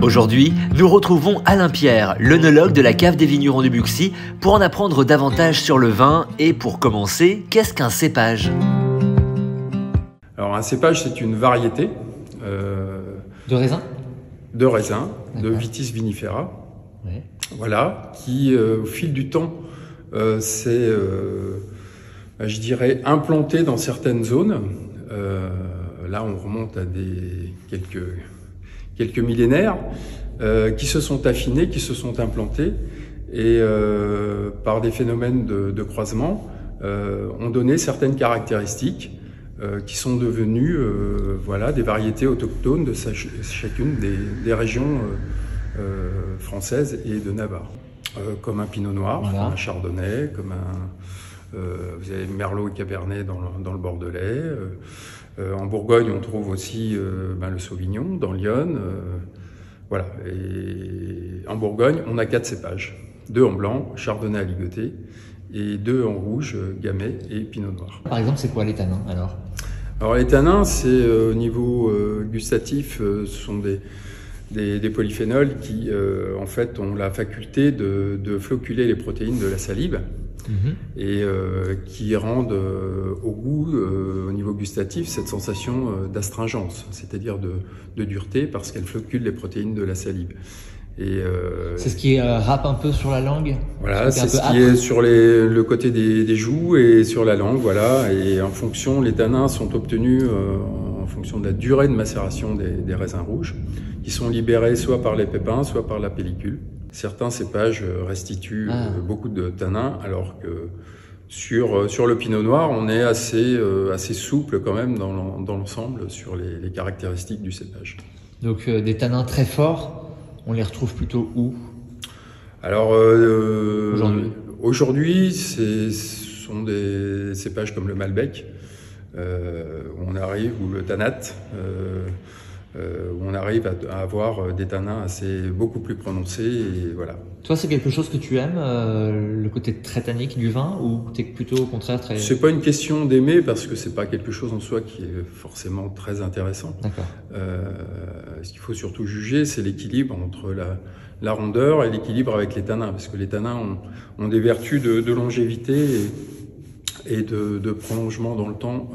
Aujourd'hui, nous retrouvons Alain Pierre, l'œnologue de la cave des vignerons de Buxy, pour en apprendre davantage sur le vin et pour commencer, qu'est-ce qu'un cépage? Alors un cépage, c'est une variété de raisin, de Vitis vinifera, ouais. Voilà, qui au fil du temps s'est, je dirais, implanté dans certaines zones. Là, on remonte à quelques millénaires, qui se sont affinés, qui se sont implantés, et par des phénomènes de croisement, ont donné certaines caractéristiques qui sont devenues voilà, des variétés autochtones de chacune des régions françaises et de Navarre. Comme un pinot noir, voilà. Comme un chardonnay, comme vous avez merlot et cabernet dans le bordelais. En Bourgogne, on trouve aussi le sauvignon, dans l'Yonne. Voilà. Et en Bourgogne, on a 4 cépages. 2 en blanc, chardonnay à ligoté, et 2 en rouge, gamay et pinot noir. Par exemple, c'est quoi les tanins alors? Alors les tanins, c'est au niveau gustatif, ce sont des polyphénols qui en fait ont la faculté de floculer les protéines de la salive. Et qui rendent au goût, au niveau gustatif, cette sensation d'astringence, c'est-à-dire de dureté, parce qu'elle flocule les protéines de la salive. C'est ce qui râpe un peu sur la langue. Voilà, c'est ce qui est sur le côté des joues et sur la langue, voilà. Et en fonction, les tanins sont obtenus en fonction de la durée de macération des raisins rouges, qui sont libérés soit par les pépins, soit par la pellicule. Certains cépages restituent beaucoup de tanins, alors que sur le pinot noir, on est assez souple quand même dans l'ensemble sur les caractéristiques du cépage. Donc des tanins très forts, on les retrouve plutôt où? Alors aujourd'hui, ce sont des cépages comme le Malbec, où on arrive, ou le Tanat, où on arrive à avoir des tanins beaucoup plus prononcés. Et voilà. Toi, c'est quelque chose que tu aimes, le côté très tannique du vin, ou t'es plutôt au contraire très... C'est pas une question d'aimer, parce que c'est pas quelque chose en soi qui est forcément très intéressant. D'accord. Ce qu'il faut surtout juger, c'est l'équilibre entre la rondeur et l'équilibre avec les tanins, parce que les tanins ont des vertus de longévité et de prolongement dans le temps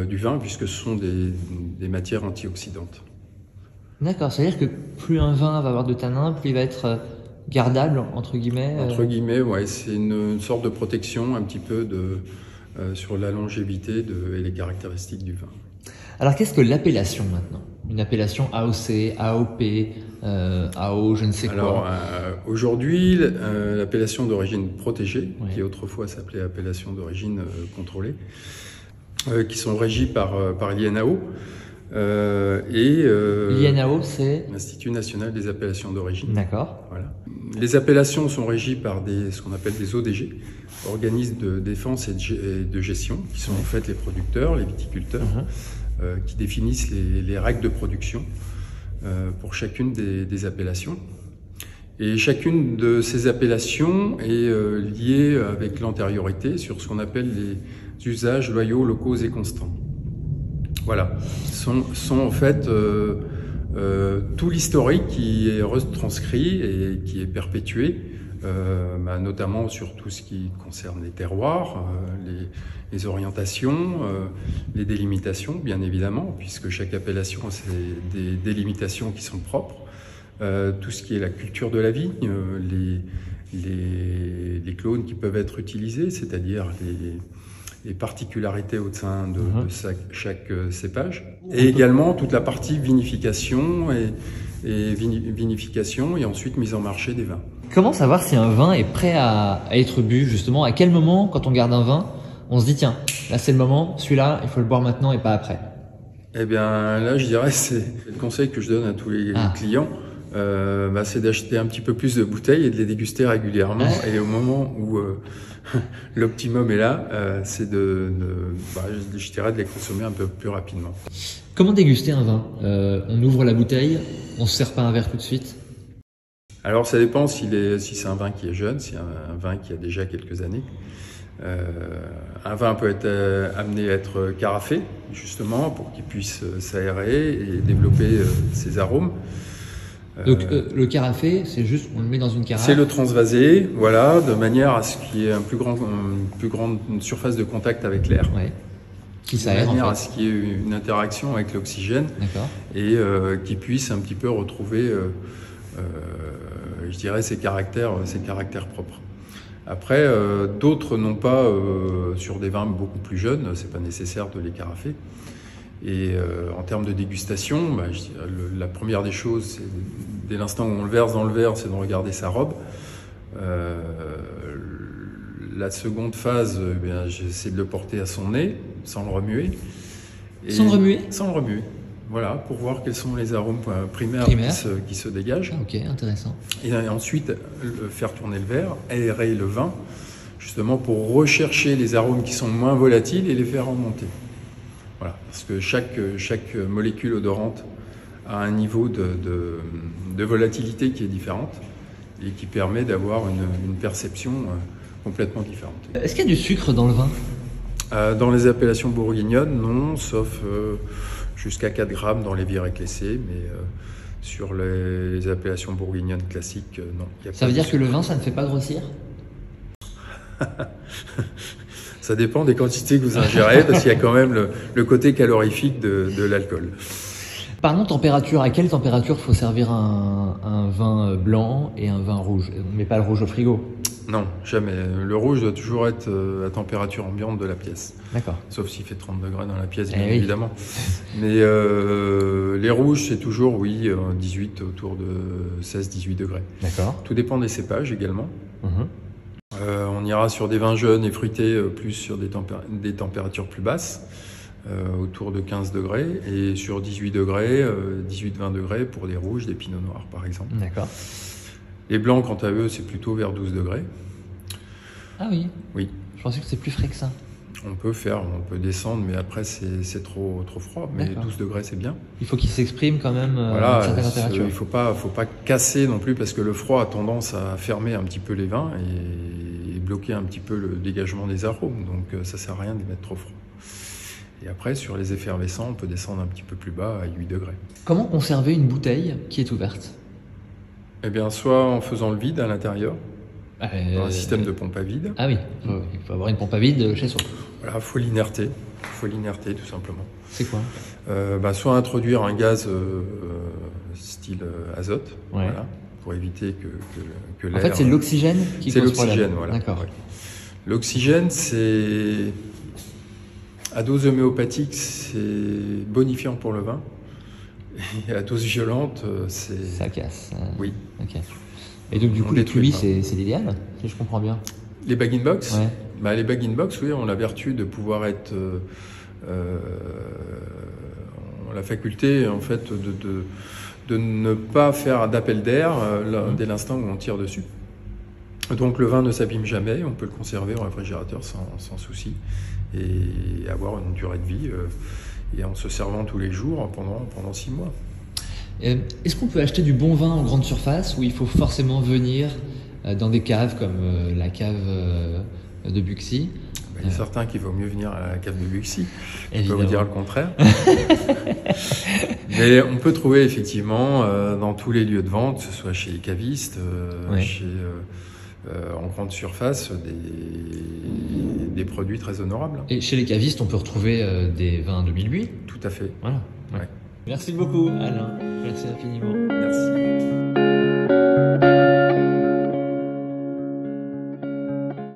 du vin, puisque ce sont des matières antioxydantes. D'accord, c'est-à-dire que plus un vin va avoir de tanins, plus il va être gardable, entre guillemets. Entre guillemets, ouais, c'est une sorte de protection un petit peu sur la longévité et les caractéristiques du vin. Alors qu'est-ce que l'appellation maintenant? Une appellation AOC, AOP, AO, je ne sais quoi. Alors aujourd'hui, l'appellation d'origine protégée, ouais. Qui autrefois s'appelait appellation d'origine contrôlée, qui sont régis par l'INAO. L'INAO, c'est l'Institut National des Appellations d'Origine. D'accord. Voilà. Les appellations sont régies par ce qu'on appelle des ODG, organismes de défense et de gestion, qui sont en fait les producteurs, les viticulteurs, qui définissent les règles de production pour chacune des appellations. Et chacune de ces appellations est liée avec l'antériorité sur ce qu'on appelle les usages loyaux, locaux et constants. Voilà, sont en fait tout l'historique qui est retranscrit et qui est perpétué, notamment sur tout ce qui concerne les terroirs, les orientations, les délimitations, bien évidemment, puisque chaque appellation a des délimitations qui sont propres. Tout ce qui est la culture de la vigne, les clones qui peuvent être utilisés, c'est-à-dire les particularités au sein de chaque cépage, et également toute la partie vinification et ensuite mise en marché des vins. Comment savoir si un vin est prêt à être bu, justement? À quel moment, quand on garde un vin, on se dit tiens, là c'est le moment, celui-là, il faut le boire maintenant et pas après? Eh bien là, je dirais, c'est le conseil que je donne à tous les clients. C'est d'acheter un petit peu plus de bouteilles et de les déguster régulièrement. Et au moment où l'optimum est là, c'est je dirais de les consommer un peu plus rapidement. Comment déguster un vin? On ouvre la bouteille, on se sert pas un verre tout de suite? Alors ça dépend si c'est un vin qui est jeune, si c'est un vin qui a déjà quelques années. Un vin peut être amené à être carafé, justement, pour qu'il puisse s'aérer et développer ses arômes. Donc le carafé, c'est juste, on le met dans une carafe. C'est le transvasé, voilà, de manière à ce qu'il y ait une plus grande surface de contact avec l'air. Ouais. Qui De s'aère, manière en à fait. ce qu'il y ait une interaction avec l'oxygène D'accord. et qu'il puisse un petit peu retrouver, je dirais, ses caractères propres. Après, d'autres n'ont pas, sur des vins beaucoup plus jeunes, c'est pas nécessaire de les carafer. Et en termes de dégustation, bah, la première des choses, c'est dès l'instant où on le verse dans le verre, c'est de regarder sa robe. La seconde phase, j'essaie de le porter à son nez, sans le remuer. Sans le remuer ? Sans le remuer. Voilà, pour voir quels sont les arômes primaires. Qui se dégagent. Ok, intéressant. Et ensuite, faire tourner le verre, aérer le vin, justement pour rechercher les arômes qui sont moins volatiles et les faire remonter. Voilà, parce que chaque molécule odorante a un niveau de volatilité qui est différente et qui permet d'avoir une perception complètement différente. Est-ce qu'il y a du sucre dans le vin ? Dans les appellations bourguignonnes, non, sauf jusqu'à 4 grammes dans les bières éclaissées, mais sur les appellations bourguignonnes classiques, non. Ça veut dire que le vin, ça ne fait pas grossir ? Ça dépend des quantités que vous ingérez, parce qu'il y a quand même le côté calorifique de l'alcool. Parlons température. À quelle température faut servir un vin blanc et un vin rouge ? On ne met pas le rouge au frigo. Non, jamais. Le rouge doit toujours être à température ambiante de la pièce. D'accord. Sauf s'il fait 30 degrés dans la pièce, bien oui. évidemment. Mais les rouges, c'est toujours, oui, 18, autour de 16-18 degrés. D'accord. Tout dépend des cépages également. Mhm. On ira sur des vins jeunes et fruités plus sur des températures plus basses, autour de 15 degrés, et sur 18 degrés, 18-20 degrés pour des rouges, des pinots noirs par exemple. D'accord. Les blancs, quant à eux, c'est plutôt vers 12 degrés. Ah oui. Oui. Je pensais que c'était plus frais que ça. On peut descendre, mais après c'est trop froid. Mais 12 degrés, c'est bien. Il faut qu'il s'exprime quand même voilà, à une certaine température. Il faut pas casser non plus, parce que le froid a tendance à fermer un petit peu les vins et bloquer un petit peu le dégagement des arômes. Donc ça sert à rien de les mettre trop froid. Et après, sur les effervescents, on peut descendre un petit peu plus bas à 8 degrés. Comment conserver une bouteille qui est ouverte ? Eh bien, soit en faisant le vide à l'intérieur, dans un système de pompe à vide. Ah oui, il faut avoir une pompe à vide chez soi. Voilà, faut l'inerter. Faut l'inerter, tout simplement. C'est quoi ? Soit introduire un gaz style azote, Ouais. voilà, pour éviter que l'air... En fait, c'est l'oxygène qui C'est cause problème. l'oxygène, voilà. D'accord. Ouais. L'oxygène, c'est... À dose homéopathique, c'est bonifiant pour le vin. Et à dose violente, c'est... Ça casse. Oui. Ok. Et donc, du coup, les toulis, c'est l'idéal, si je comprends bien. Les bag-in-box, ouais. Les bag-in-box, oui, ont la vertu de pouvoir être... ont la faculté, en fait, de ne pas faire d'appel d'air dès l'instant où on tire dessus. Donc le vin ne s'abîme jamais, on peut le conserver au réfrigérateur sans souci et avoir une durée de vie et en se servant tous les jours pendant 6 mois. Est-ce qu'on peut acheter du bon vin en grande surface ou il faut forcément venir dans des caves comme la cave de Buxy ? Il y a certains qu'il vaut mieux venir à la cave de Buxy, je Évidemment. peux vous dire le contraire. Mais on peut trouver effectivement dans tous les lieux de vente, que ce soit chez les cavistes, en grande surface, des produits très honorables. Et chez les cavistes, on peut retrouver des vins 2008 ? Tout à fait. Voilà. Ouais. Merci beaucoup, Alain. Merci infiniment. Merci.